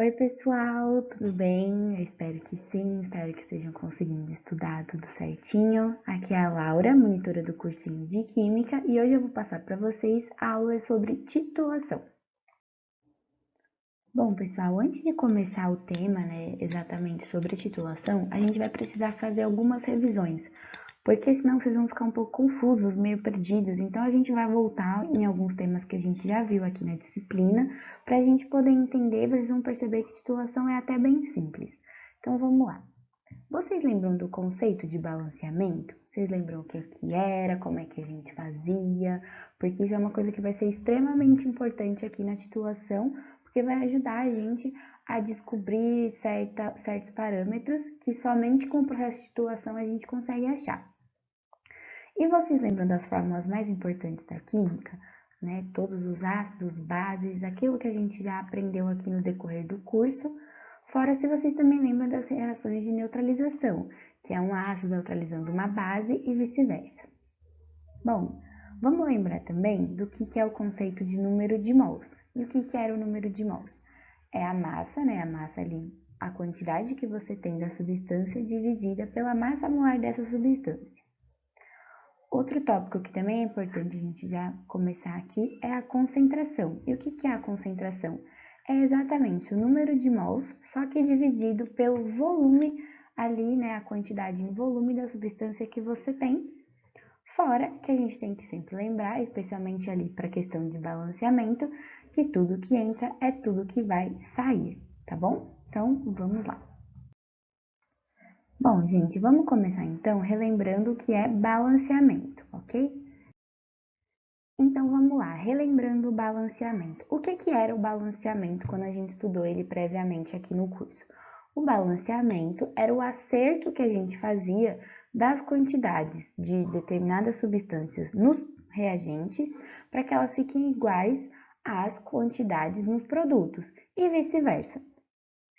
Oi, pessoal, tudo bem? Eu espero que sim, espero que estejam conseguindo estudar tudo certinho. Aqui é a Laura, monitora do cursinho de Química, e hoje eu vou passar para vocês a aula sobre titulação. Bom, pessoal, antes de começar o tema, exatamente sobre titulação, a gente vai precisar fazer algumas revisões, porque senão vocês vão ficar um pouco confusos, meio perdidos. Então a gente vai voltar em alguns temas que a gente já viu aqui na disciplina, para a gente poder entender, vocês vão perceber que titulação é até bem simples. Então vamos lá. Vocês lembram do conceito de balanceamento? Vocês lembram o que era, como é que a gente fazia? Porque isso é uma coisa que vai ser extremamente importante aqui na titulação, porque vai ajudar a gente a descobrir certos parâmetros que somente com o processo de titulação a gente consegue achar. E vocês lembram das fórmulas mais importantes da química? Todos os ácidos, bases, aquilo que a gente já aprendeu aqui no decorrer do curso. Fora se vocês também lembram das reações de neutralização, que é um ácido neutralizando uma base e vice-versa. Bom, vamos lembrar também do que é o conceito de número de mols. E o que era o número de mols? É a massa, A massa ali, a quantidade que você tem da substância dividida pela massa molar dessa substância. Outro tópico que também é importante a gente já começar aqui é a concentração. E o que é a concentração? É exatamente o número de mols, só que dividido pelo volume ali, a quantidade em volume da substância que você tem. Fora que a gente tem que sempre lembrar, especialmente ali para a questão de balanceamento, que tudo que entra é tudo que vai sair, tá bom? Então, vamos lá. Bom, gente, vamos começar então relembrando o que é balanceamento, ok? Então, vamos lá, relembrando o balanceamento. O que era o balanceamento quando a gente estudou ele previamente aqui no curso? O balanceamento era o acerto que a gente fazia das quantidades de determinadas substâncias nos reagentes para que elas fiquem iguais às quantidades nos produtos e vice-versa.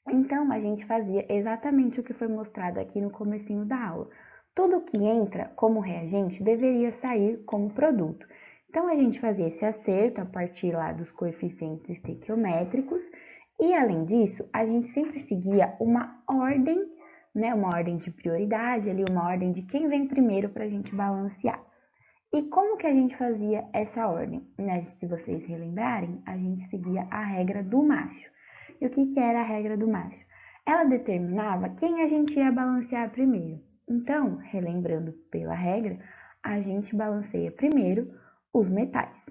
Então, a gente fazia exatamente o que foi mostrado aqui no comecinho da aula. Tudo que entra como reagente deveria sair como produto. Então, a gente fazia esse acerto a partir lá dos coeficientes estequiométricos e, além disso, a gente sempre seguia uma ordem, uma ordem de prioridade, ali uma ordem de quem vem primeiro para a gente balancear. E como que a gente fazia essa ordem? Se vocês relembrarem, a gente seguia a regra do macho. E o que era a regra do macho? Ela determinava quem a gente ia balancear primeiro. Então, relembrando pela regra, a gente balanceia primeiro os metais,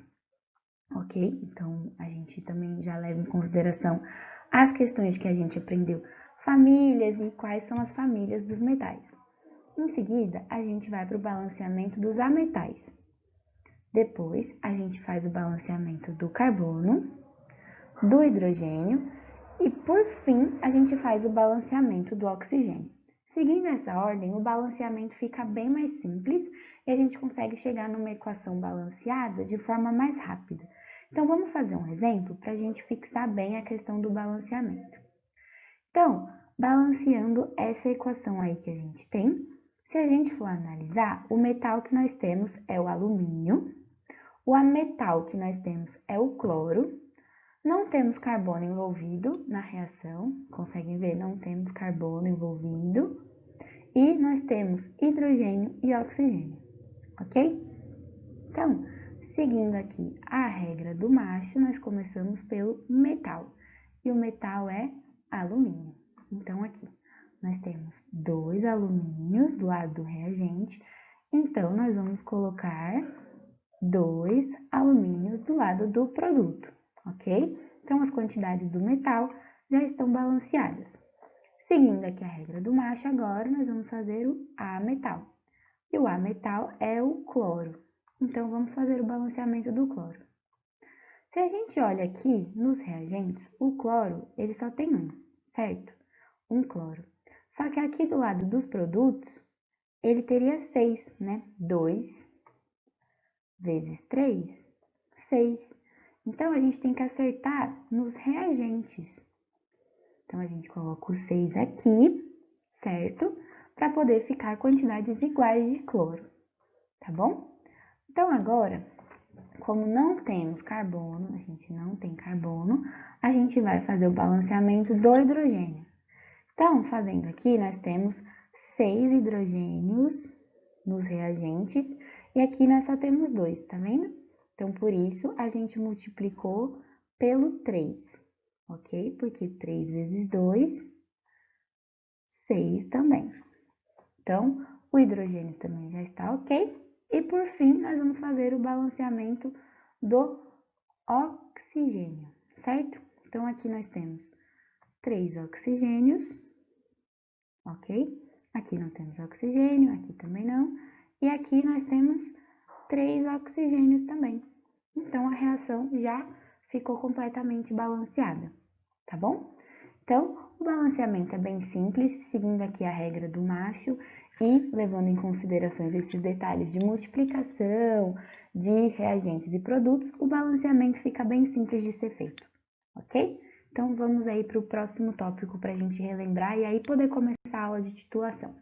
ok? Então, a gente também já leva em consideração as questões que a gente aprendeu, famílias e quais são as famílias dos metais. Em seguida, a gente vai para o balanceamento dos ametais. Depois, a gente faz o balanceamento do carbono, do hidrogênio e, por fim, a gente faz o balanceamento do oxigênio. Seguindo essa ordem, o balanceamento fica bem mais simples e a gente consegue chegar numa equação balanceada de forma mais rápida. Então, vamos fazer um exemplo para a gente fixar bem a questão do balanceamento. Então, balanceando essa equação aí que a gente tem, se a gente for analisar, o metal que nós temos é o alumínio, o ametal que nós temos é o cloro, não temos carbono envolvido na reação, conseguem ver? Não temos carbono envolvido. E nós temos hidrogênio e oxigênio, ok? Então, seguindo aqui a regra do macho, nós começamos pelo metal. E o metal é alumínio. Então, aqui nós temos 2 alumínios do lado do reagente. Então, nós vamos colocar 2 alumínios do lado do produto, ok? Então, as quantidades do metal já estão balanceadas. Seguindo aqui a regra do macho, agora nós vamos fazer o ametal. E o ametal é o cloro. Então, vamos fazer o balanceamento do cloro. Se a gente olha aqui nos reagentes, o cloro, ele só tem um, certo? Um cloro. Só que aqui do lado dos produtos, ele teria 6, 2 vezes 3, 6. Então, a gente tem que acertar nos reagentes. Então, a gente coloca o 6 aqui, certo? Para poder ficar quantidades iguais de cloro, tá bom? Então, agora, como não temos carbono, a gente não tem carbono, a gente vai fazer o balanceamento do hidrogênio. Então, fazendo aqui, nós temos 6 hidrogênios nos reagentes e aqui nós só temos 2, tá vendo? Então, por isso, a gente multiplicou pelo 3, ok? Porque 3 vezes 2, 6 também. Então, o hidrogênio também já está ok. E, por fim, nós vamos fazer o balanceamento do oxigênio, certo? Então, aqui nós temos 3 oxigênios, ok? Aqui não temos oxigênio, aqui também não. E aqui nós temos 3 oxigênios também. Então, a reação já ficou completamente balanceada, tá bom? Então, o balanceamento é bem simples, seguindo aqui a regra do Marshall e levando em considerações esses detalhes de multiplicação, de reagentes e produtos, o balanceamento fica bem simples de ser feito, ok? Então, vamos aí para o próximo tópico para a gente relembrar e aí poder começar a aula de titulação.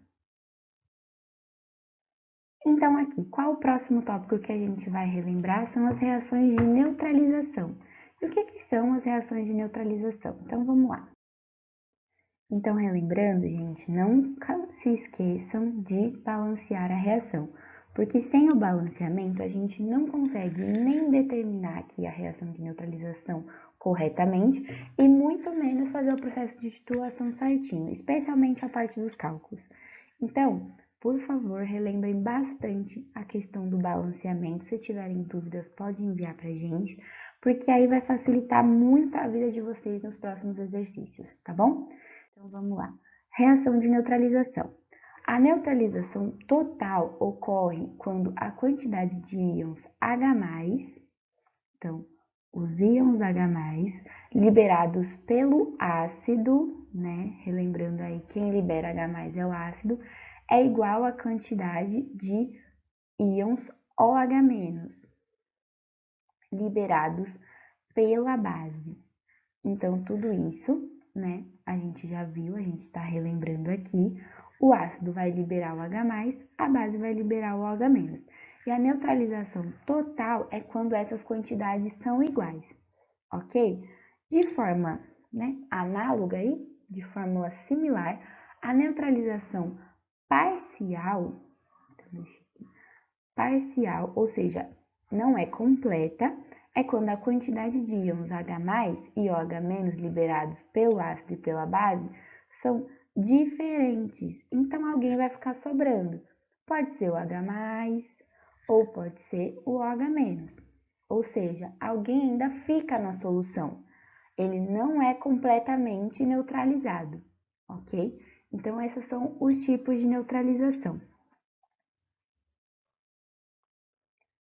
Então, aqui, qual o próximo tópico que a gente vai relembrar? São as reações de neutralização. E o que são as reações de neutralização? Então, vamos lá. Então, relembrando, gente, nunca se esqueçam de balancear a reação, porque sem o balanceamento a gente não consegue nem determinar aqui a reação de neutralização corretamente e muito menos fazer o processo de titulação certinho, especialmente a parte dos cálculos. Então, por favor, relembrem bastante a questão do balanceamento. Se tiverem dúvidas, pode enviar para a gente, porque aí vai facilitar muito a vida de vocês nos próximos exercícios, tá bom? Então, vamos lá. Reação de neutralização. A neutralização total ocorre quando a quantidade de íons H+, então, os íons H+, liberados pelo ácido, né? Relembrando aí, quem libera H+, é o ácido, é igual à quantidade de íons OH-, liberados pela base. Então, tudo isso, né, a gente já viu, a gente está relembrando aqui, o ácido vai liberar o H+, a base vai liberar o OH-. E a neutralização total é quando essas quantidades são iguais, ok? De forma, né, análoga aí, de fórmula similar, a neutralização parcial, ou seja, não é completa, é quando a quantidade de íons H+ e OH- liberados pelo ácido e pela base são diferentes. Então, alguém vai ficar sobrando. Pode ser o H+, ou pode ser o OH-. Ou seja, alguém ainda fica na solução. Ele não é completamente neutralizado, ok? Então, esses são os tipos de neutralização.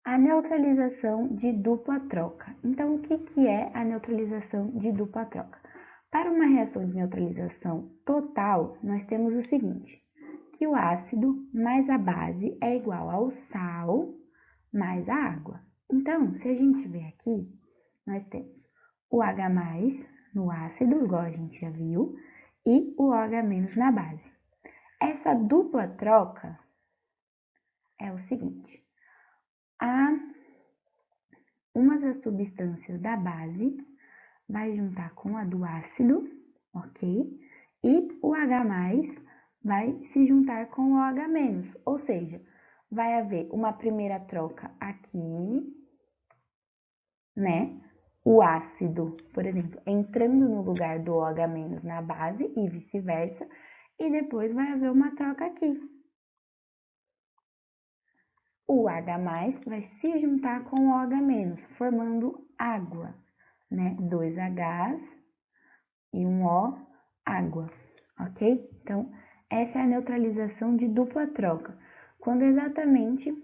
A neutralização de dupla troca. Então, o que é a neutralização de dupla troca? Para uma reação de neutralização total, nós temos o seguinte, que o ácido mais a base é igual ao sal mais a água. Então, se a gente ver aqui, nós temos o H+ no ácido, igual a gente já viu, e o OH- na base. Essa dupla troca é o seguinte, uma das substâncias da base vai juntar com a do ácido, ok? E o H+ vai se juntar com o OH-, ou seja, vai haver uma primeira troca aqui, né? O ácido, por exemplo, entrando no lugar do OH- na base e vice-versa, e depois vai haver uma troca aqui. O H+ vai se juntar com o OH-, formando água, né? 2 Hs e um O, água, ok? Então, essa é a neutralização de dupla troca, quando exatamente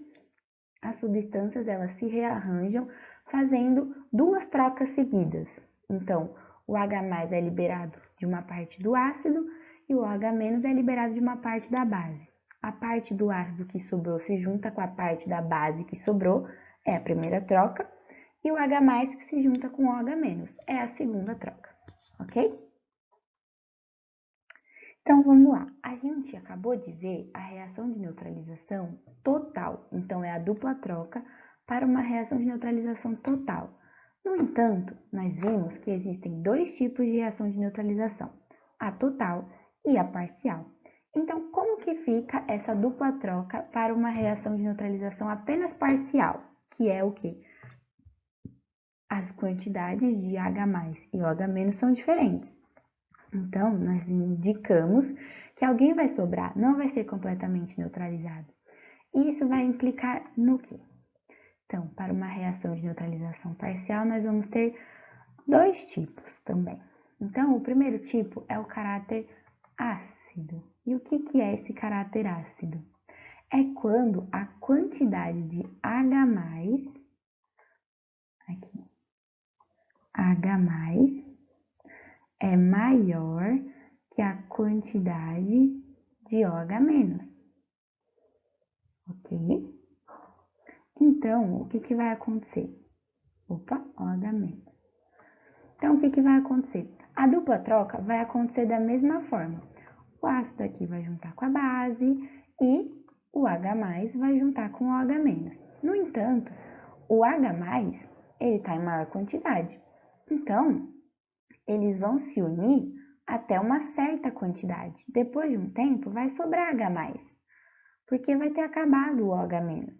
as substâncias elas se rearranjam fazendo duas trocas seguidas. Então, o H+ é liberado de uma parte do ácido e o OH- é liberado de uma parte da base. A parte do ácido que sobrou se junta com a parte da base que sobrou, é a primeira troca, e o H+ que se junta com o OH- é a segunda troca, ok? Então, vamos lá. A gente acabou de ver a reação de neutralização total. Então, é a dupla troca para uma reação de neutralização total. No entanto, nós vimos que existem dois tipos de reação de neutralização, a total e a parcial. Então, como que fica essa dupla troca para uma reação de neutralização apenas parcial, que é o quê? As quantidades de H+ e OH- são diferentes. Então, nós indicamos que alguém vai sobrar, não vai ser completamente neutralizado. E isso vai implicar no quê? Então, para uma reação de neutralização parcial, nós vamos ter dois tipos também. Então, o primeiro tipo é o caráter ácido. E o que é esse caráter ácido? É quando a quantidade de H+, aqui, H+, é maior que a quantidade de OH-. Ok? Então, o que vai acontecer? Opa, OH-. Então, o que vai acontecer? A dupla troca vai acontecer da mesma forma. O ácido aqui vai juntar com a base e o H+ vai juntar com o OH-. No entanto, o H+, ele está em maior quantidade. Então, eles vão se unir até uma certa quantidade. Depois de um tempo, vai sobrar H+, porque vai ter acabado o OH-.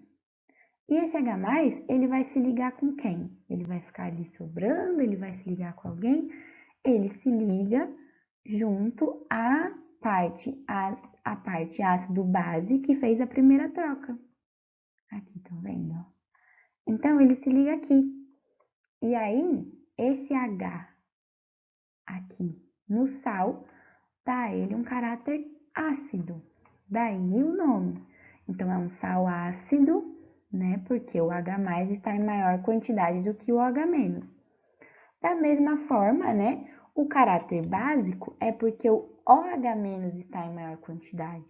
E esse H+, ele vai se ligar com quem? Ele vai ficar ali sobrando, ele vai se ligar com alguém? Ele se liga junto à parte ácido-base que fez a primeira troca. Aqui, estão vendo? Então, ele se liga aqui. E aí, esse H aqui no sal, dá a ele um caráter ácido. Daí o nome. Então, é um sal ácido, né? Porque o H+ está em maior quantidade do que o OH-. Da mesma forma, né? O caráter básico é porque o OH- está em maior quantidade.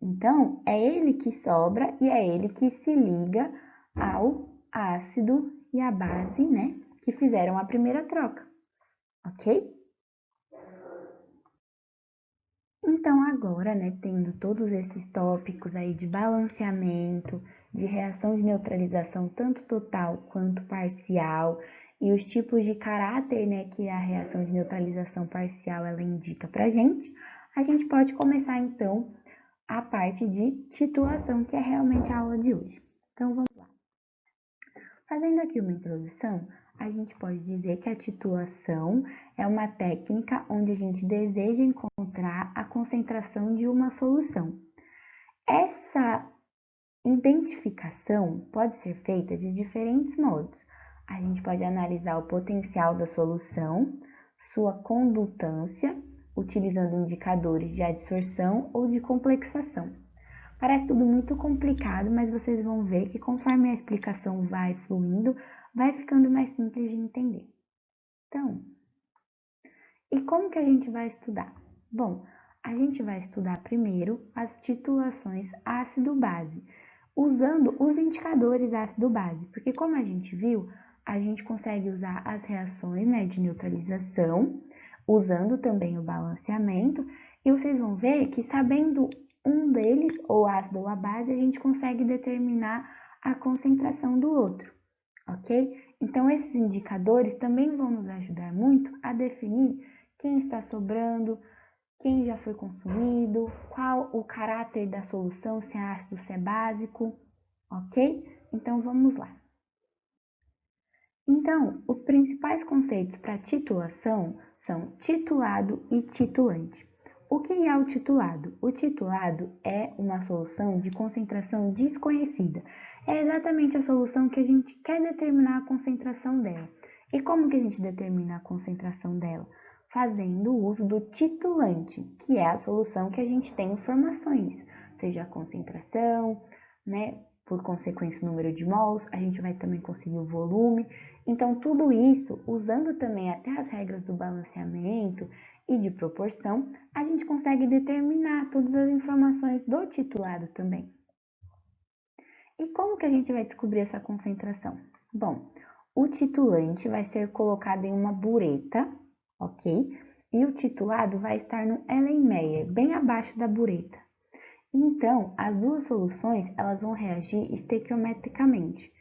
Então, é ele que sobra e é ele que se liga ao ácido e à base, né? Que fizeram a primeira troca, ok? Então, agora, né, tendo todos esses tópicos aí de balanceamento, de reação de neutralização, tanto total quanto parcial, e os tipos de caráter, né, que a reação de neutralização parcial ela indica pra gente, a gente pode começar, então, a parte de titulação, que é realmente a aula de hoje. Então, vamos lá. Fazendo aqui uma introdução, a gente pode dizer que a titulação é uma técnica onde a gente deseja encontrar a concentração de uma solução. Essa identificação pode ser feita de diferentes modos. A gente pode analisar o potencial da solução, sua condutância, utilizando indicadores de adsorção ou de complexação. Parece tudo muito complicado, mas vocês vão ver que conforme a explicação vai fluindo, vai ficando mais simples de entender. Então, e como que a gente vai estudar? Bom, a gente vai estudar primeiro as titulações ácido-base, usando os indicadores ácido-base, porque como a gente viu, a gente consegue usar as reações, né, de neutralização, usando também o balanceamento, e vocês vão ver que sabendo um deles, ou ácido ou a base, a gente consegue determinar a concentração do outro, ok? Então, esses indicadores também vão nos ajudar muito a definir quem está sobrando, quem já foi consumido, qual o caráter da solução, se é ácido, se é básico, ok? Então, vamos lá. Então, os principais conceitos para titulação são titulado e titulante. O que é o titulado? O titulado é uma solução de concentração desconhecida. É exatamente a solução que a gente quer determinar a concentração dela. E como que a gente determina a concentração dela? Fazendo uso do titulante, que é a solução que a gente tem informações, seja a concentração, né? Por consequência, o número de mols, a gente vai também conseguir o volume. Então, tudo isso, usando também até as regras do balanceamento e de proporção, a gente consegue determinar todas as informações do titulado também. E como que a gente vai descobrir essa concentração? Bom, o titulante vai ser colocado em uma bureta, ok? E o titulado vai estar no Erlenmeyer, bem abaixo da bureta. Então, as duas soluções elas vão reagir estequiometricamente.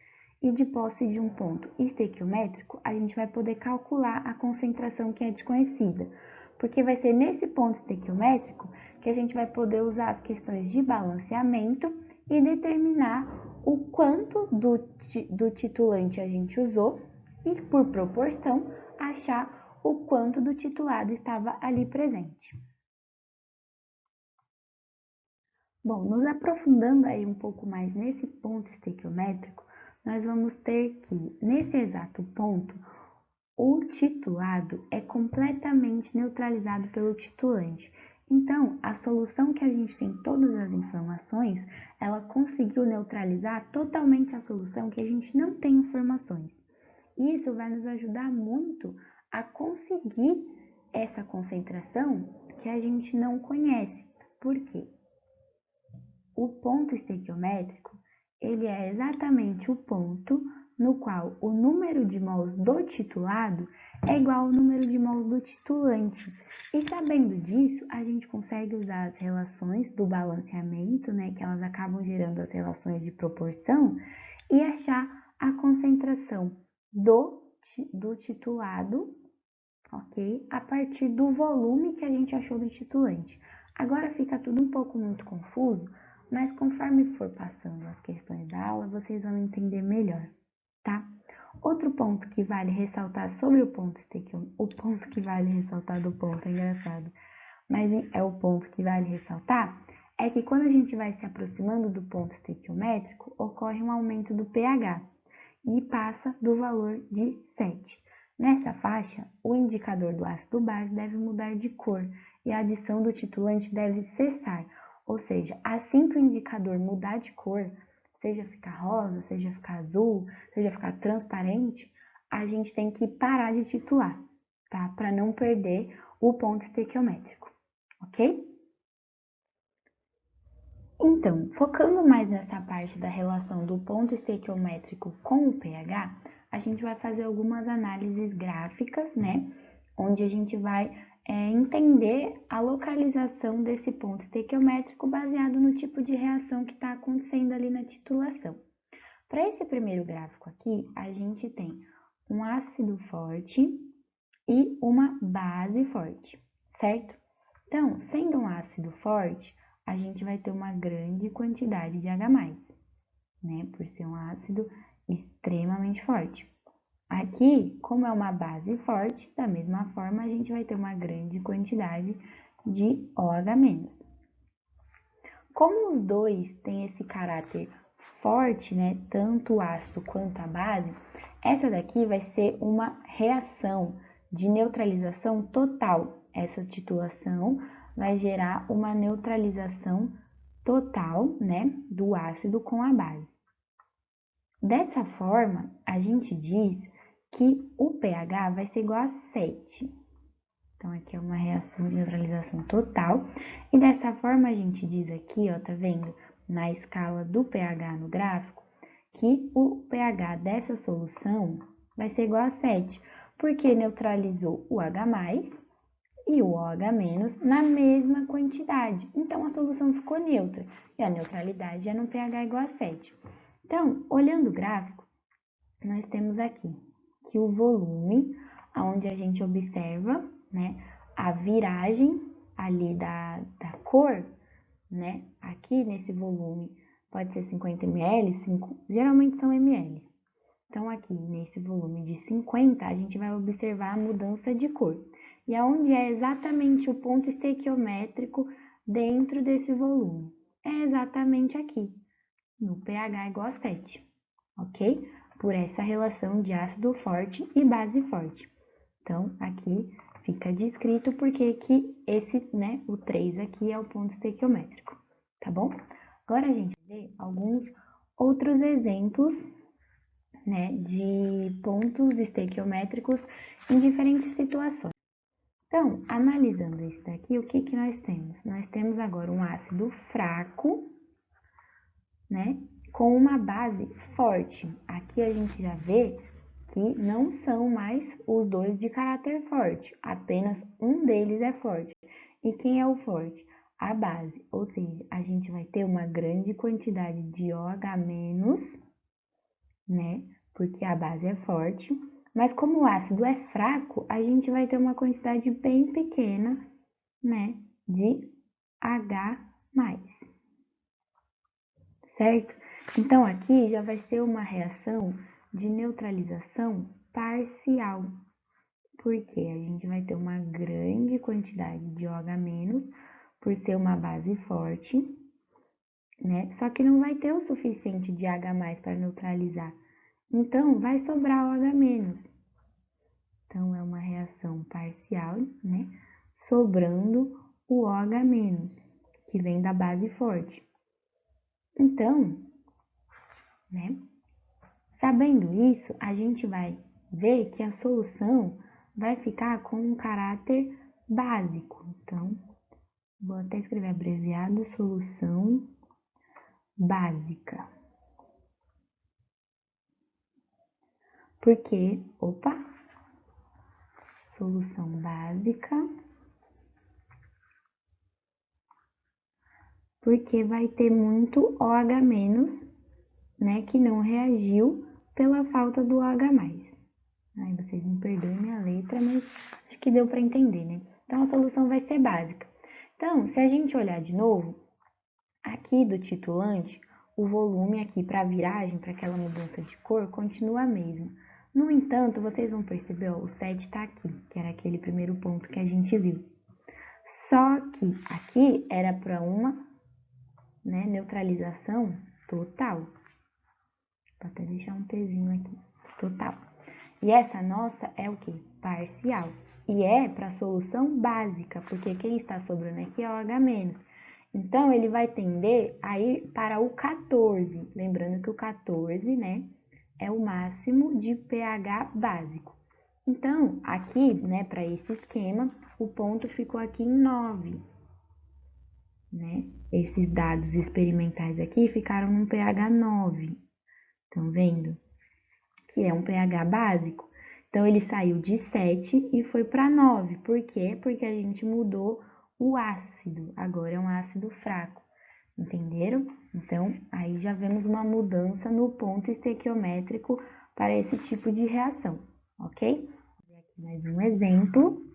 e de posse de um ponto estequiométrico, a gente vai poder calcular a concentração que é desconhecida, porque vai ser nesse ponto estequiométrico que a gente vai poder usar as questões de balanceamento e determinar o quanto do titulante a gente usou e, por proporção, achar o quanto do titulado estava ali presente. Bom, nos aprofundando aí um pouco mais nesse ponto estequiométrico, nós vamos ter que, nesse exato ponto, o titulado é completamente neutralizado pelo titulante. Então, a solução que a gente tem todas as informações, ela conseguiu neutralizar totalmente a solução que a gente não tem informações. Isso vai nos ajudar muito a conseguir essa concentração que a gente não conhece. Por quê? O ponto estequiométrico, ele é exatamente o ponto no qual o número de mols do titulado é igual ao número de mols do titulante. E sabendo disso, a gente consegue usar as relações do balanceamento, né, que elas acabam gerando as relações de proporção, e achar a concentração do titulado, ok? A partir do volume que a gente achou do titulante. Agora fica tudo um pouco muito confuso, mas conforme for passando as questões da aula, vocês vão entender melhor, tá? Outro ponto que vale ressaltar sobre o ponto que vale ressaltar do ponto é engraçado, mas é o ponto que vale ressaltar, é que quando a gente vai se aproximando do ponto estequiométrico, ocorre um aumento do pH e passa do valor de 7. Nessa faixa, o indicador do ácido base deve mudar de cor e a adição do titulante deve cessar, ou seja, assim que o indicador mudar de cor, seja ficar rosa, seja ficar azul, seja ficar transparente, a gente tem que parar de titular, tá? Para não perder o ponto estequiométrico, ok? Então, focando mais nessa parte da relação do ponto estequiométrico com o pH, a gente vai fazer algumas análises gráficas, né? Onde a gente vai entender a localização desse ponto estequiométrico baseado no tipo de reação que está acontecendo ali na titulação. Para esse primeiro gráfico aqui, a gente tem um ácido forte e uma base forte, certo? Então, sendo um ácido forte, a gente vai ter uma grande quantidade de H+, né? Por ser um ácido extremamente forte. Aqui, como é uma base forte, da mesma forma, a gente vai ter uma grande quantidade de OH-. Como os dois têm esse caráter forte, né, tanto o ácido quanto a base, essa daqui vai ser uma reação de neutralização total. Essa titulação vai gerar uma neutralização total, né, do ácido com a base. Dessa forma, a gente diz que o pH vai ser igual a 7. Então, aqui é uma reação de neutralização total. E dessa forma, a gente diz aqui, ó, tá vendo? Na escala do pH no gráfico, que o pH dessa solução vai ser igual a 7, porque neutralizou o H+, e o OH- na mesma quantidade. Então, a solução ficou neutra, e a neutralidade é no pH igual a 7. Então, olhando o gráfico, nós temos aqui que o volume, onde a gente observa, né, a viragem ali da cor, né, aqui nesse volume, pode ser 50 ml, geralmente são ml. Então, aqui nesse volume de 50, a gente vai observar a mudança de cor. E aonde é exatamente o ponto estequiométrico dentro desse volume? É exatamente aqui, no pH igual a 7, ok? Por essa relação de ácido forte e base forte. Então, aqui fica descrito porque que esse, né, o 3 aqui é o ponto estequiométrico, tá bom? Agora a gente vê alguns outros exemplos, né, de pontos estequiométricos em diferentes situações. Então, analisando isso daqui, o que nós temos? Nós temos agora um ácido fraco, né, com uma base forte. Aqui a gente já vê que não são mais os dois de caráter forte, apenas um deles é forte. E quem é o forte? A base, ou seja, a gente vai ter uma grande quantidade de OH- né? Porque a base é forte, mas como o ácido é fraco, a gente vai ter uma quantidade bem pequena, né, de H+, certo? Então, aqui já vai ser uma reação de neutralização parcial, porque a gente vai ter uma grande quantidade de OH- por ser uma base forte, né? Só que não vai ter o suficiente de H+ para neutralizar. Então, vai sobrar OH-. Então, é uma reação parcial, né? Sobrando o OH-, que vem da base forte. Então, né? Sabendo isso, a gente vai ver que a solução vai ficar com um caráter básico. Então, vou até escrever abreviado, solução básica. Porque, solução básica, porque vai ter muito OH-, né, que não reagiu pela falta do OH+. Ai, vocês me perdoem minha letra, mas acho que deu para entender, né? Então, a solução vai ser básica. Então, se a gente olhar de novo, aqui do titulante, o volume aqui para a viragem, para aquela mudança de cor, continua a mesma. No entanto, vocês vão perceber, ó, o 7 está aqui, que era aquele primeiro ponto que a gente viu. Só que aqui era para uma, né, neutralização total. Vou até deixar um pezinho aqui, total. E essa nossa é o que? Parcial. E é para solução básica, porque quem está sobrando aqui é o OH-. Então, ele vai tender a ir para o 14. Lembrando que o 14, né, é o máximo de pH básico. Então, aqui, né, para esse esquema, o ponto ficou aqui em 9. Né? Esses dados experimentais aqui ficaram num pH 9. Estão vendo? Que é um pH básico. Então, ele saiu de 7 e foi para 9. Por quê? Porque a gente mudou o ácido. Agora é um ácido fraco. Entenderam? Então, aí já vemos uma mudança no ponto estequiométrico para esse tipo de reação, ok? Vou ver aqui mais um exemplo.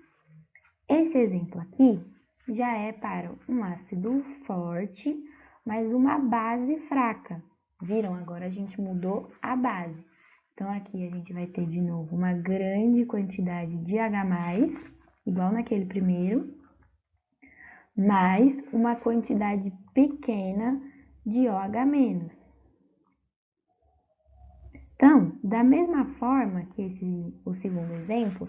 Esse exemplo aqui já é para um ácido forte, mas uma base fraca. Viram? Agora a gente mudou a base. Então, aqui a gente vai ter de novo uma grande quantidade de H+, igual naquele primeiro, mais uma quantidade pequena de OH-. Então, da mesma forma que o segundo exemplo,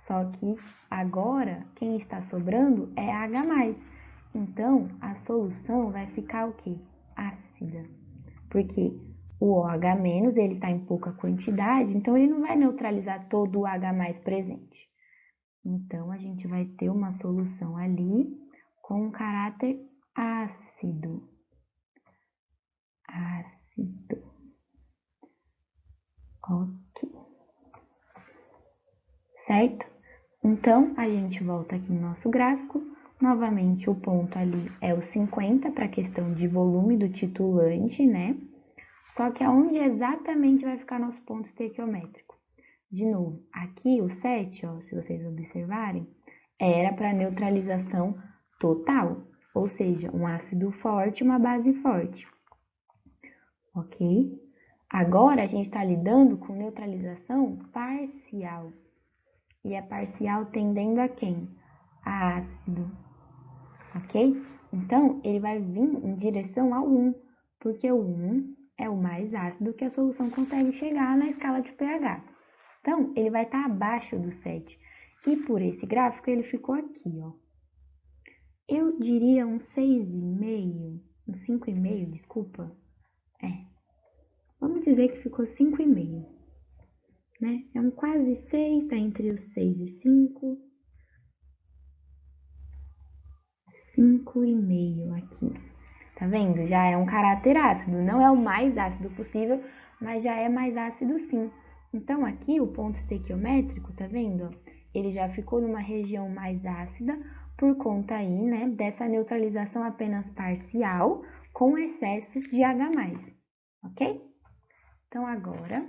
só que agora quem está sobrando é H+. Então, a solução vai ficar o quê? Ácida. Porque o OH- ele está em pouca quantidade, então ele não vai neutralizar todo o H+ presente. Então, a gente vai ter uma solução ali com um caráter ácido. Ácido. Ok. Certo? Então, a gente volta aqui no nosso gráfico. Novamente, o ponto ali é o 50 para a questão de volume do titulante, né? Só que aonde exatamente vai ficar nosso ponto estequiométrico? De novo, aqui o 7, ó, se vocês observarem, era para neutralização total, ou seja, um ácido forte, uma base forte. Ok? Agora, a gente está lidando com neutralização parcial. E é parcial tendendo a quem? A ácido. Ok? Então, ele vai vir em direção ao 1, porque o 1 é o mais ácido que a solução consegue chegar na escala de pH. Então, ele vai estar abaixo do 7. E por esse gráfico, ele ficou aqui, ó. Eu diria um 6,5, um 5,5, desculpa. Vamos dizer que ficou 5,5, né? É um quase 6, tá entre os 6 e 5. 5,5 aqui. Tá vendo? Já é um caráter ácido. Não é o mais ácido possível, mas já é mais ácido sim. Então, aqui o ponto estequiométrico, tá vendo? Ele já ficou numa região mais ácida por conta aí, né, dessa neutralização apenas parcial com excesso de H+, ok? Então, agora...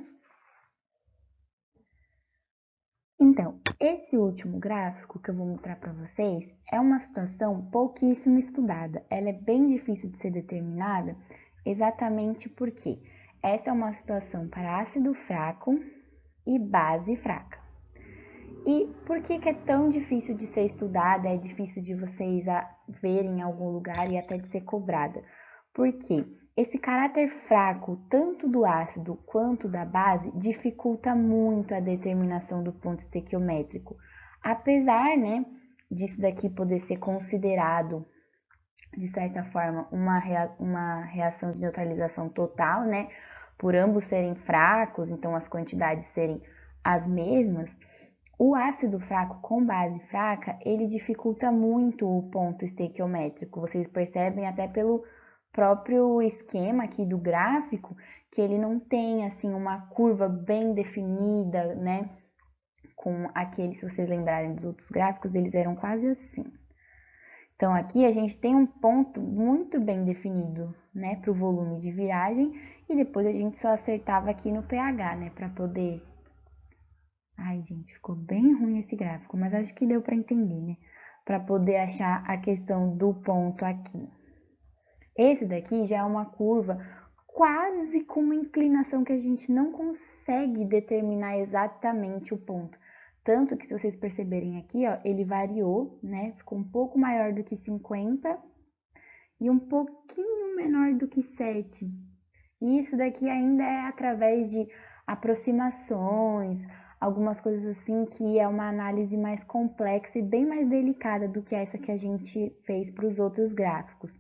Então, esse último gráfico que eu vou mostrar para vocês é uma situação pouquíssimo estudada. Ela é bem difícil de ser determinada, exatamente porque essa é uma situação para ácido fraco e base fraca. E por que é tão difícil de ser estudada, é difícil de vocês verem em algum lugar e até de ser cobrada? Porque esse caráter fraco, tanto do ácido quanto da base, dificulta muito a determinação do ponto estequiométrico. Apesar, né, disso daqui poder ser considerado, de certa forma, uma reação de neutralização total, né, por ambos serem fracos, então as quantidades serem as mesmas, o ácido fraco com base fraca, ele dificulta muito o ponto estequiométrico. Vocês percebem até pelo próprio esquema aqui do gráfico, que ele não tem assim uma curva bem definida, né? Com aquele, se vocês lembrarem dos outros gráficos, eles eram quase assim. Então, aqui a gente tem um ponto muito bem definido, né, para o volume de viragem, e depois a gente só acertava aqui no pH, né, para poder... Ai, gente, ficou bem ruim esse gráfico, mas acho que deu para entender, né, para poder achar a questão do ponto aqui. Esse daqui já é uma curva quase com uma inclinação que a gente não consegue determinar exatamente o ponto. Tanto que, se vocês perceberem aqui, ó, ele variou, né? Ficou um pouco maior do que 50 e um pouquinho menor do que 7. E isso daqui ainda é através de aproximações, algumas coisas assim, que é uma análise mais complexa e bem mais delicada do que essa que a gente fez para os outros gráficos.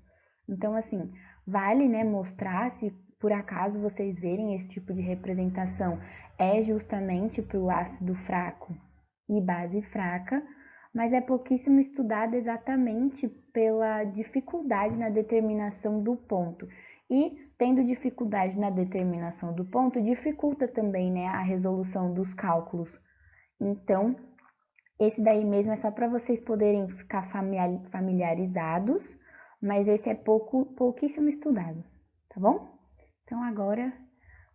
Então, assim, vale, né, mostrar se por acaso vocês verem esse tipo de representação é justamente para o ácido fraco e base fraca, mas é pouquíssimo estudado exatamente pela dificuldade na determinação do ponto. E, tendo dificuldade na determinação do ponto, dificulta também, né, a resolução dos cálculos. Então, esse daí mesmo é só para vocês poderem ficar familiarizados, mas esse é pouquíssimo estudado, tá bom? Então, agora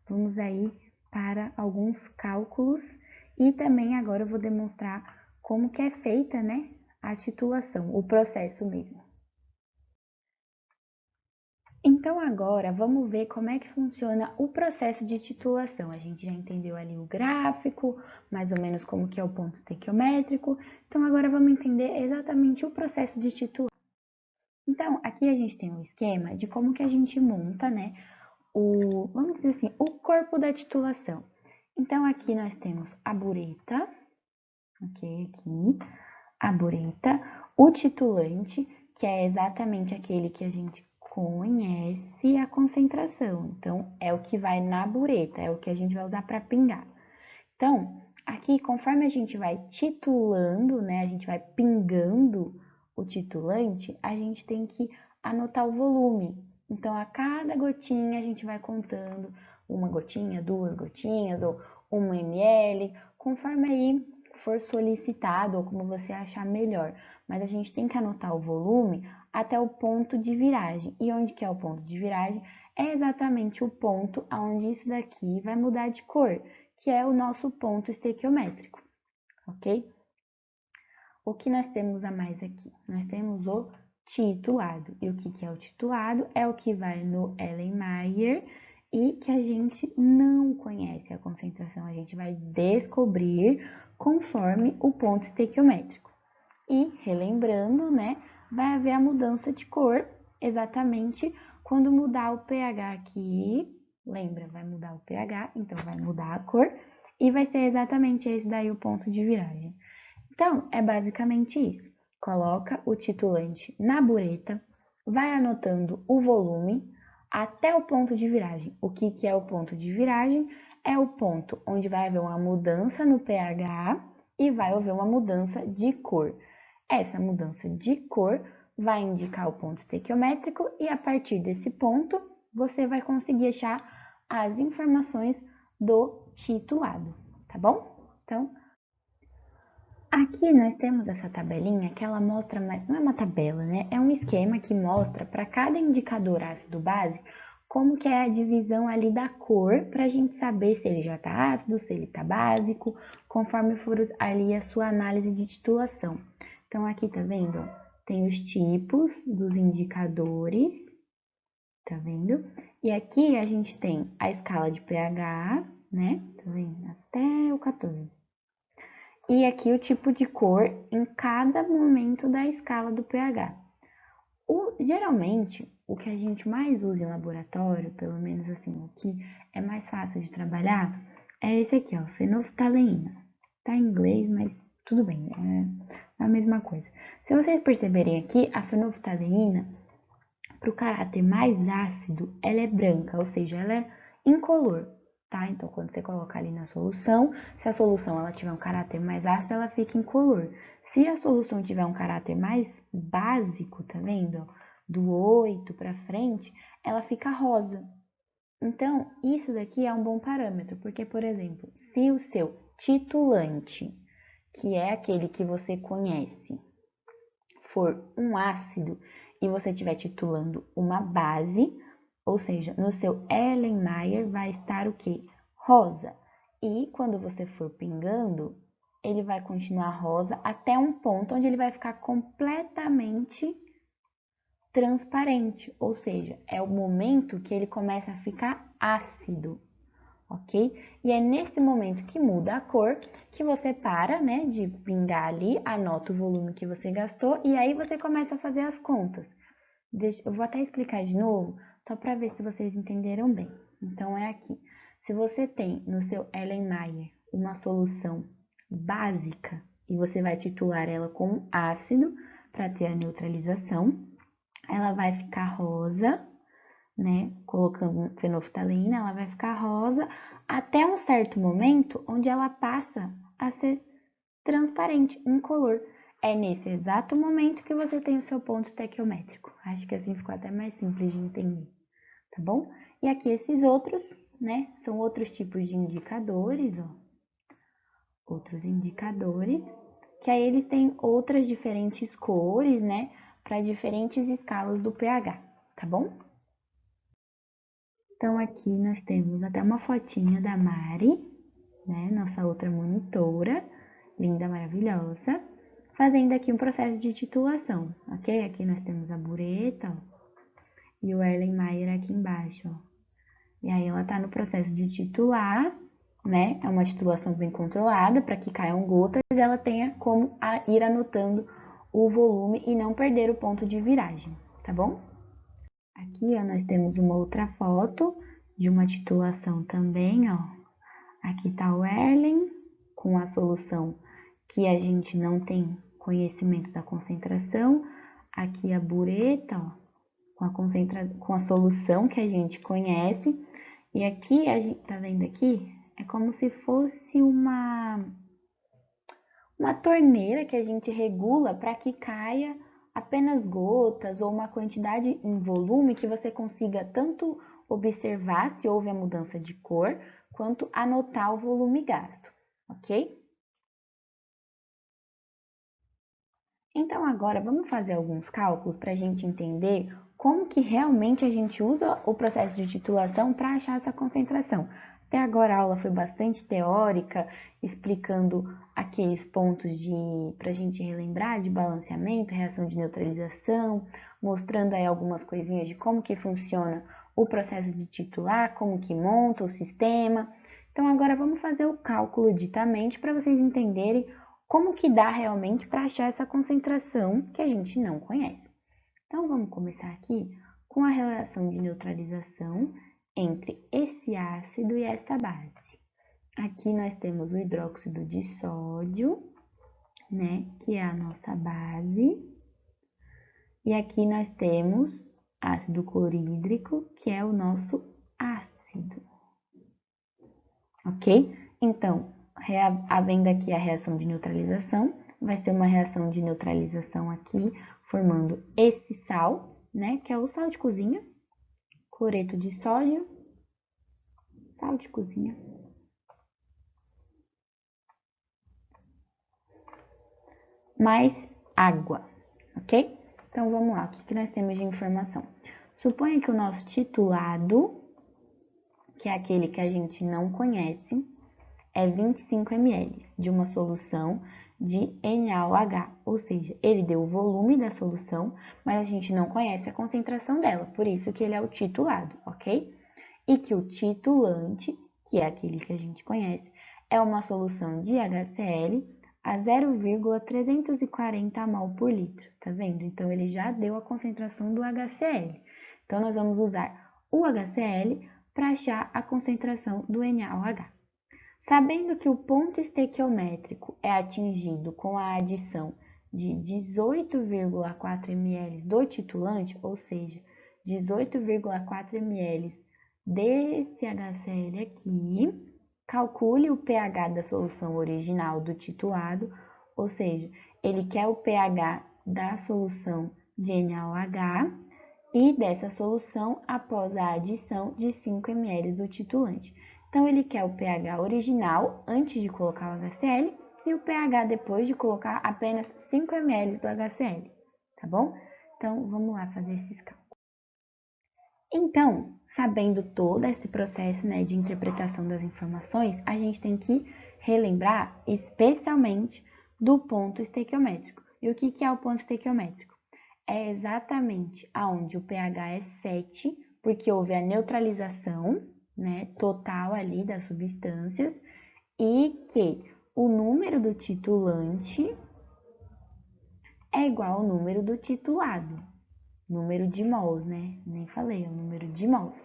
vamos aí para alguns cálculos e também agora eu vou demonstrar como que é feita, né, a titulação, o processo mesmo. Então, agora vamos ver como é que funciona o processo de titulação. A gente já entendeu ali o gráfico, mais ou menos como que é o ponto estequiométrico. Então, agora vamos entender exatamente o processo de titulação. Então, aqui a gente tem um esquema de como que a gente monta, né, vamos dizer assim, o corpo da titulação. Então, aqui nós temos a bureta, ok, aqui, a bureta, o titulante, que é exatamente aquele que a gente conhece a concentração. Então, é o que vai na bureta, é o que a gente vai usar para pingar. Então, aqui, conforme a gente vai titulando, né, a gente vai pingando o titulante, a gente tem que anotar o volume. Então, a cada gotinha a gente vai contando uma gotinha, 2 gotinhas ou 1 ml, conforme aí for solicitado ou como você achar melhor. Mas a gente tem que anotar o volume até o ponto de viragem. E onde que é o ponto de viragem? É exatamente o ponto onde isso daqui vai mudar de cor, que é o nosso ponto estequiométrico, ok? O que nós temos a mais aqui? Nós temos o titulado. E o que é o titulado? É o que vai no Erlenmeyer e que a gente não conhece a concentração. A gente vai descobrir conforme o ponto estequiométrico. E, relembrando, né, vai haver a mudança de cor exatamente quando mudar o pH aqui. Lembra, vai mudar o pH, então vai mudar a cor e vai ser exatamente esse daí o ponto de viragem. Então, é basicamente isso. Coloca o titulante na bureta, vai anotando o volume até o ponto de viragem. O que é o ponto de viragem? É o ponto onde vai haver uma mudança no pH e vai haver uma mudança de cor. Essa mudança de cor vai indicar o ponto estequiométrico e a partir desse ponto você vai conseguir achar as informações do titulado, tá bom? Então, aqui nós temos essa tabelinha que ela mostra, não é uma tabela, né? É um esquema que mostra para cada indicador ácido-base como que é a divisão ali da cor, para a gente saber se ele já está ácido, se ele está básico, conforme for ali a sua análise de titulação. Então, aqui tá vendo? Tem os tipos dos indicadores, tá vendo? E aqui a gente tem a escala de pH, né? Tá vendo? Até o 14. E aqui o tipo de cor em cada momento da escala do pH. Geralmente, o que a gente mais usa em laboratório, pelo menos assim, o que é mais fácil de trabalhar, é esse aqui, ó, fenolftaleína. Tá em inglês, mas tudo bem, é a mesma coisa. Se vocês perceberem aqui, a fenolftaleína, para o caráter mais ácido, ela é branca, ou seja, ela é incolor, tá? Então, quando você coloca ali na solução, se a solução ela tiver um caráter mais ácido, ela fica incolor. Se a solução tiver um caráter mais básico, tá vendo? Do 8 para frente, ela fica rosa. Então, isso daqui é um bom parâmetro, porque, por exemplo, se o seu titulante, que é aquele que você conhece, for um ácido e você estiver titulando uma base, ou seja, no seu Erlenmeyer vai estar o que? Rosa. E quando você for pingando, ele vai continuar rosa até um ponto onde ele vai ficar completamente transparente, ou seja, é o momento que ele começa a ficar ácido, ok? E é nesse momento que muda a cor, que você para, né, de pingar ali, anota o volume que você gastou e aí você começa a fazer as contas. Eu vou até explicar de novo, só para ver se vocês entenderam bem. Então, é aqui. Se você tem no seu Erlenmeyer uma solução básica e você vai titular ela com ácido para ter a neutralização, ela vai ficar rosa, né? Colocando fenolftaleína, ela vai ficar rosa até um certo momento onde ela passa a ser transparente, incolor. É nesse exato momento que você tem o seu ponto estequiométrico. Acho que assim ficou até mais simples de entender, tá bom? E aqui esses outros, né, são outros tipos de indicadores, ó. Outros indicadores, que aí eles têm outras diferentes cores, né, para diferentes escalas do pH, tá bom? Então, aqui nós temos até uma fotinha da Mari, né, nossa outra monitora, linda, maravilhosa, fazendo aqui um processo de titulação, ok? Aqui nós temos a bureta, ó, e o Erlenmeyer aqui embaixo, ó. E aí ela tá no processo de titular, né? É uma titulação bem controlada, para que caiam gotas e ela tenha como ir anotando o volume e não perder o ponto de viragem, tá bom? Aqui, ó, nós temos uma outra foto de uma titulação também, ó. Aqui tá o Erlen com a solução que a gente não tem conhecimento da concentração. Aqui a bureta, ó, com a solução que a gente conhece. E aqui, a gente tá vendo aqui, é como se fosse uma torneira que a gente regula para que caia apenas gotas ou uma quantidade em volume que você consiga tanto observar se houve a mudança de cor, quanto anotar o volume gasto, ok? Então agora vamos fazer alguns cálculos para a gente entender como que realmente a gente usa o processo de titulação para achar essa concentração. Até agora a aula foi bastante teórica, explicando aqueles pontos para a gente relembrar de balanceamento, reação de neutralização, mostrando aí algumas coisinhas de como que funciona o processo de titular, como que monta o sistema. Então agora vamos fazer o cálculo ditamente para vocês entenderem como que dá realmente para achar essa concentração que a gente não conhece. Então, vamos começar aqui com a relação de neutralização entre esse ácido e essa base. Aqui nós temos o hidróxido de sódio, né, que é a nossa base. E aqui nós temos ácido clorídrico, que é o nosso ácido. Ok? Então, havendo aqui a reação de neutralização, vai ser uma reação de neutralização aqui, formando esse sal, né, que é o sal de cozinha, cloreto de sódio, sal de cozinha, mais água, ok? Então, vamos lá, o que nós temos de informação? Suponha que o nosso titulado, que é aquele que a gente não conhece, é 25 ml de uma solução de NaOH, ou seja, ele deu o volume da solução, mas a gente não conhece a concentração dela, por isso que ele é o titulado, ok? E que o titulante, que é aquele que a gente conhece, é uma solução de HCl a 0,340 mol por litro, tá vendo? Então, ele já deu a concentração do HCl. Então, nós vamos usar o HCl para achar a concentração do NaOH. Sabendo que o ponto estequiométrico é atingido com a adição de 18,4 ml do titulante, ou seja, 18,4 ml desse HCl aqui, calcule o pH da solução original do titulado, ou seja, ele quer o pH da solução de NaOH e dessa solução após a adição de 5 ml do titulante. Então, ele quer o pH original antes de colocar o HCl e o pH depois de colocar apenas 5 ml do HCl, tá bom? Então, vamos lá fazer esses cálculos. Então, sabendo todo esse processo, né, de interpretação das informações, a gente tem que relembrar especialmente do ponto estequiométrico. E o que é o ponto estequiométrico? É exatamente aonde o pH é 7, porque houve a neutralização, né, total ali das substâncias, e que o número do titulante é igual ao número do titulado. Número de mols, né? Nem falei, é o número de mols,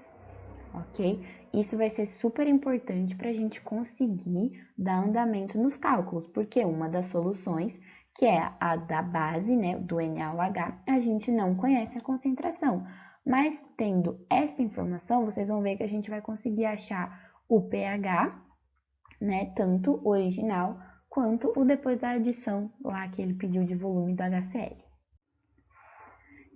ok? Isso vai ser super importante para a gente conseguir dar andamento nos cálculos, porque uma das soluções, que é a da base, né, do NaOH, a gente não conhece a concentração. Mas tendo essa informação, vocês vão ver que a gente vai conseguir achar o pH, né, tanto o original quanto o depois da adição lá que ele pediu de volume do HCl.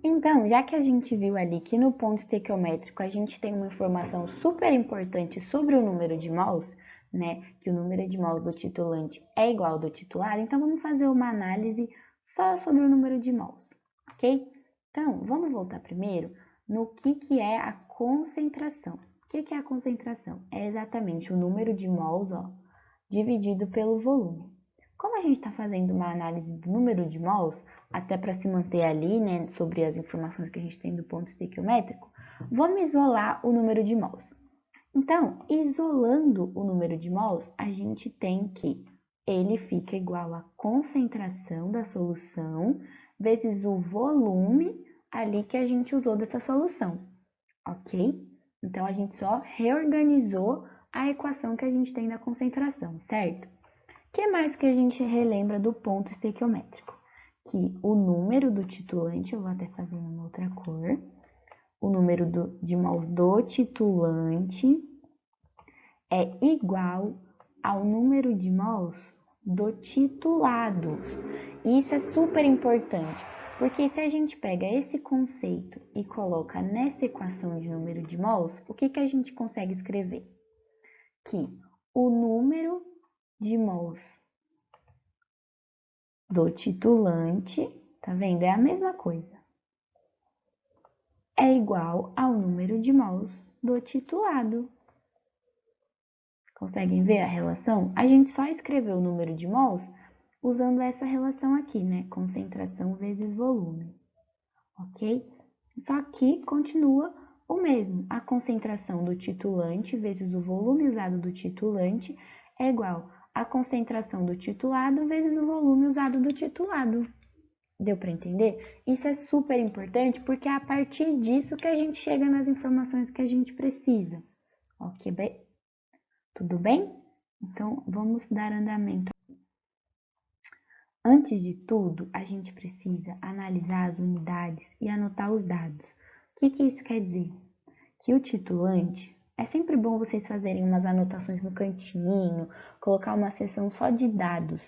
Então, já que a gente viu ali que no ponto estequiométrico a gente tem uma informação super importante sobre o número de mols, né, que o número de mols do titulante é igual ao do titulado, então vamos fazer uma análise só sobre o número de mols, ok? Então, vamos voltar primeiro no que é a concentração. O que é a concentração? É exatamente o número de mols, ó, dividido pelo volume. Como a gente está fazendo uma análise do número de mols, até para se manter ali, né, sobre as informações que a gente tem do ponto estequiométrico, vamos isolar o número de mols. Então, isolando o número de mols, a gente tem que ele fica igual à concentração da solução vezes o volume ali que a gente usou dessa solução, ok? Então, a gente só reorganizou a equação que a gente tem da concentração, certo? O que mais que a gente relembra do ponto estequiométrico? Que o número do titulante, eu vou até fazer uma outra cor, o número de mols do titulante é igual ao número de mols do titulado. E isso é super importante, porque se a gente pega esse conceito e coloca nessa equação de número de mols, o que a gente consegue escrever? Que o número de mols do titulante, tá vendo? É a mesma coisa. É igual ao número de mols do titulado. Conseguem ver a relação? A gente só escreveu o número de mols usando essa relação aqui, né? Concentração vezes volume, ok? Só que continua o mesmo. A concentração do titulante vezes o volume usado do titulante é igual à concentração do titulado vezes o volume usado do titulado. Deu para entender? Isso é super importante porque é a partir disso que a gente chega nas informações que a gente precisa. Ok, bem? Tudo bem? Então, vamos dar andamento. Antes de tudo, a gente precisa analisar as unidades e anotar os dados. O que isso quer dizer? Que o titulante, é sempre bom vocês fazerem umas anotações no cantinho, colocar uma seção só de dados,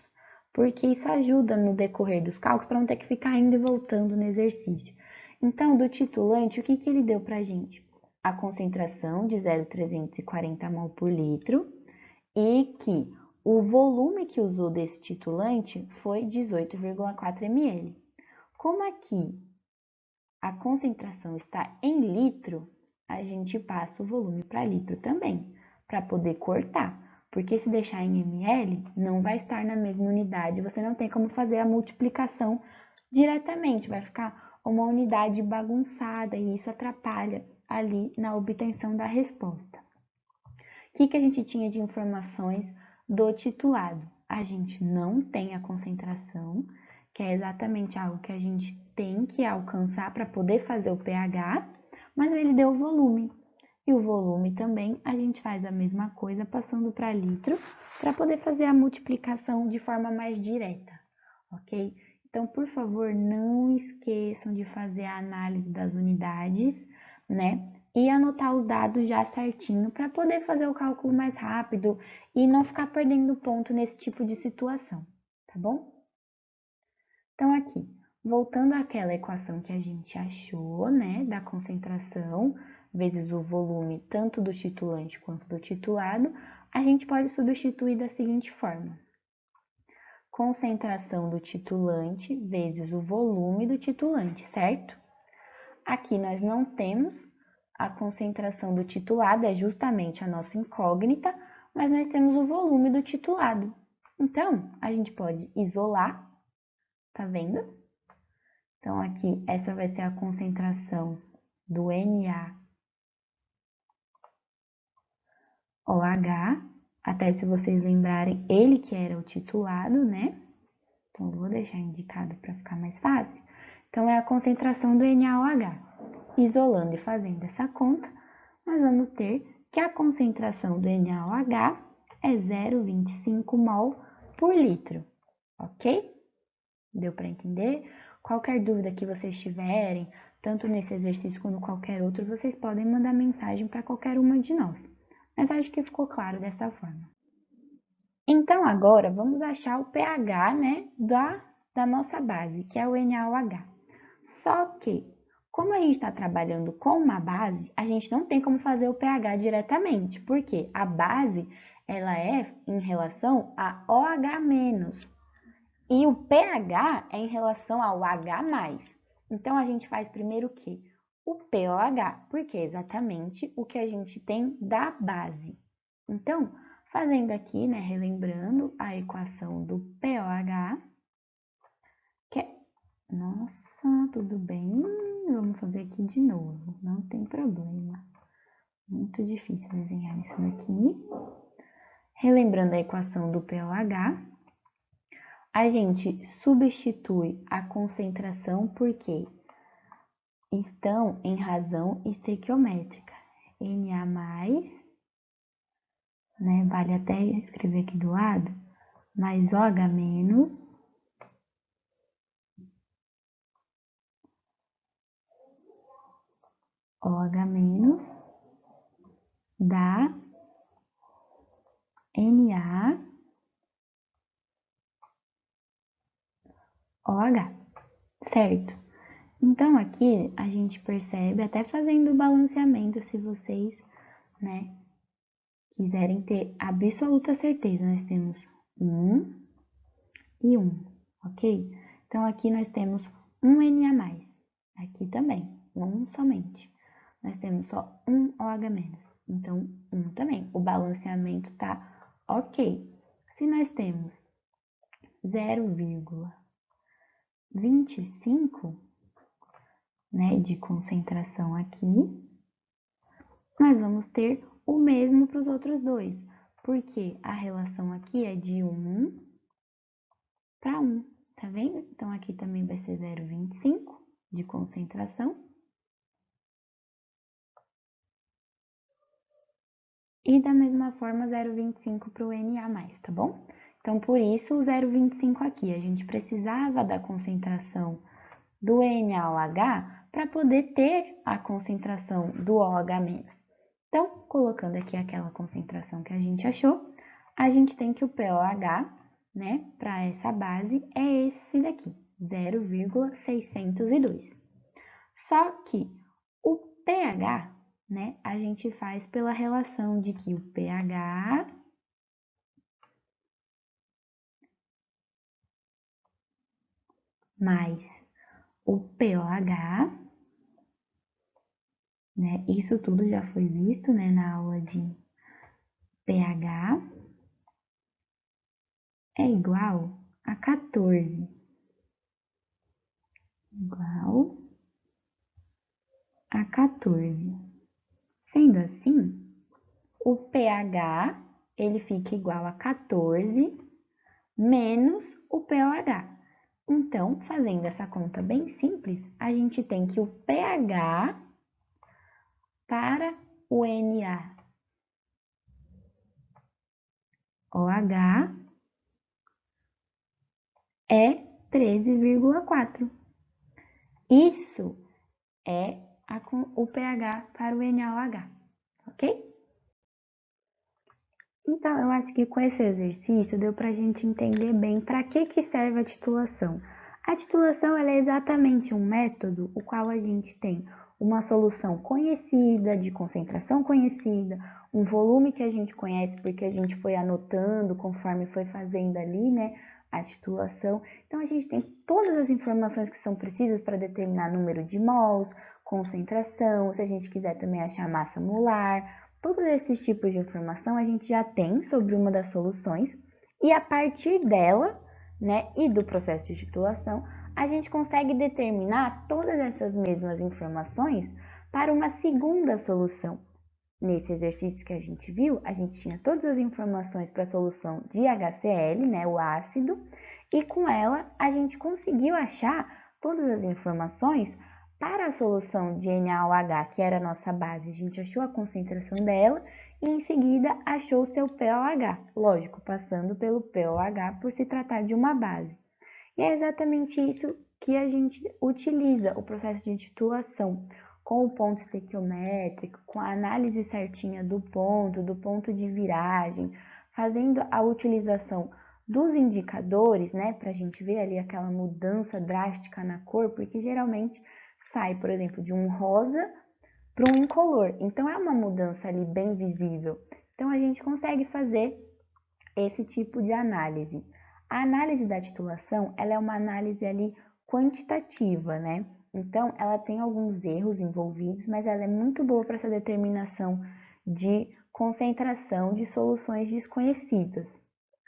porque isso ajuda no decorrer dos cálculos para não ter que ficar indo e voltando no exercício. Então, do titulante, o que ele deu para a gente? A concentração de 0,340 mol por litro e que o volume que usou desse titulante foi 18,4 ml. Como aqui a concentração está em litro, a gente passa o volume para litro também, para poder cortar. Porque se deixar em ml, não vai estar na mesma unidade, você não tem como fazer a multiplicação diretamente, vai ficar uma unidade bagunçada e isso atrapalha ali na obtenção da resposta. O que a gente tinha de informações do titulado? A gente não tem a concentração, que é exatamente algo que a gente tem que alcançar para poder fazer o pH, mas ele deu o volume. E o volume também a gente faz a mesma coisa passando para litro, para poder fazer a multiplicação de forma mais direta, ok? Então, por favor, não esqueçam de fazer a análise das unidades, né? E anotar os dados já certinho para poder fazer o cálculo mais rápido e não ficar perdendo ponto nesse tipo de situação, tá bom? Então, aqui, voltando àquela equação que a gente achou, né, da concentração vezes o volume tanto do titulante quanto do titulado, a gente pode substituir da seguinte forma: concentração do titulante vezes o volume do titulante, certo? Aqui nós não temos a concentração do titulado, é justamente a nossa incógnita, mas nós temos o volume do titulado. Então, a gente pode isolar, tá vendo? Então, aqui, essa vai ser a concentração do NaOH, até se vocês lembrarem, ele que era o titulado, né? Então, vou deixar indicado para ficar mais fácil. Então, é a concentração do NaOH. Isolando e fazendo essa conta, nós vamos ter que a concentração do NaOH é 0,25 mol por litro, ok? Deu para entender? Qualquer dúvida que vocês tiverem, tanto nesse exercício quanto qualquer outro, vocês podem mandar mensagem para qualquer uma de nós. Mas acho que ficou claro dessa forma. Então, agora, vamos achar o pH, né, da nossa base, que é o NaOH. Só que, como a gente está trabalhando com uma base, a gente não tem como fazer o pH diretamente, porque a base, ela é em relação a OH-, e o pH é em relação ao H+. Então, a gente faz primeiro o quê? O pOH, porque é exatamente o que a gente tem da base. Então, fazendo aqui, né, relembrando a equação do pOH, que é... Nossa, tudo bem? Vamos fazer aqui de novo, não tem problema. Muito difícil desenhar isso daqui. Relembrando a equação do pOH, a gente substitui a concentração porque estão em razão estequiométrica. Na+, né, vale até escrever aqui do lado, mais OH-, OH- dá NaOH, certo? Então, aqui a gente percebe, até fazendo o balanceamento, se vocês, né, quiserem ter absoluta certeza, nós temos 1 e 1, ok? Então, aqui nós temos um Na+, aqui também, um somente. Nós temos só um OH-, então 1 também. O balanceamento tá ok. Se nós temos 0,25, né, de concentração aqui, nós vamos ter o mesmo para os outros dois, porque a relação aqui é de 1 para 1, tá vendo? Então, aqui também vai ser 0,25 de concentração. E da mesma forma, 0,25 para o Na+, tá bom? Então, por isso, o 0,25 aqui. A gente precisava da concentração do NaOH para poder ter a concentração do OH-. Então, colocando aqui aquela concentração que a gente achou, a gente tem que o pOH, né, para essa base é esse daqui, 0,602. Só que o pH, né, a gente faz pela relação de que o pH mais o pOH né? Isso tudo já foi visto, né, na aula de pH é igual a 14. Igual a 14. Sendo assim, o pH ele fica igual a 14 menos o pOH. Então, fazendo essa conta bem simples, a gente tem que o pH para o NaOH é 13,4. Isso é o pH para o NaOH, ok? Então, eu acho que com esse exercício deu para a gente entender bem para que serve a titulação. A titulação ela é exatamente um método o qual a gente tem uma solução conhecida, de concentração conhecida, um volume que a gente conhece porque a gente foi anotando conforme foi fazendo ali, né, a titulação. Então, a gente tem todas as informações que são precisas para determinar número de mols, concentração, se a gente quiser também achar massa molar. Todos esses tipos de informação a gente já tem sobre uma das soluções e a partir dela, né, e do processo de titulação, a gente consegue determinar todas essas mesmas informações para uma segunda solução. Nesse exercício que a gente viu, a gente tinha todas as informações para a solução de HCl, né, o ácido, e com ela a gente conseguiu achar todas as informações para a solução de NaOH, que era a nossa base. A gente achou a concentração dela e em seguida achou o seu pOH, lógico, passando pelo pOH por se tratar de uma base. E é exatamente isso que a gente utiliza o processo de titulação, com o ponto estequiométrico, com a análise certinha do ponto de viragem, fazendo a utilização dos indicadores, né, para a gente ver ali aquela mudança drástica na cor, porque geralmente sai, por exemplo, de um rosa para um incolor. Então, é uma mudança ali bem visível. Então, a gente consegue fazer esse tipo de análise. A análise da titulação, ela é uma análise ali quantitativa, né? Então, ela tem alguns erros envolvidos, mas ela é muito boa para essa determinação de concentração de soluções desconhecidas,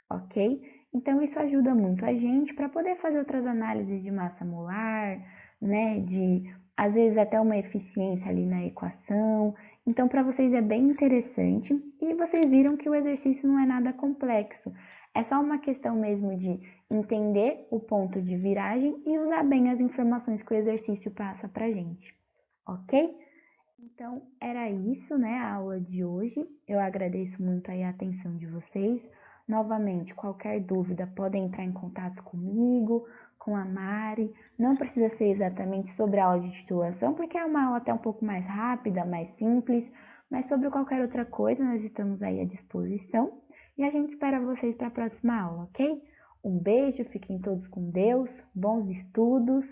ok? Então, isso ajuda muito a gente para poder fazer outras análises de massa molar, né? De, às vezes, até uma eficiência ali na equação. Então, para vocês é bem interessante e vocês viram que o exercício não é nada complexo. É só uma questão mesmo de entender o ponto de viragem e usar bem as informações que o exercício passa para a gente, ok? Então, era isso, né, a aula de hoje. Eu agradeço muito aí a atenção de vocês. Novamente, qualquer dúvida, podem entrar em contato comigo, com a Mari. Não precisa ser exatamente sobre a aula de titulação, porque é uma aula até um pouco mais rápida, mais simples, mas sobre qualquer outra coisa, nós estamos aí à disposição. E a gente espera vocês para a próxima aula, ok? Um beijo, fiquem todos com Deus, bons estudos.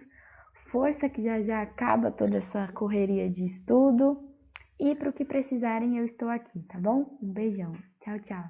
Força que já já acaba toda essa correria de estudo. E para o que precisarem, eu estou aqui, tá bom? Um beijão. Tchau, tchau.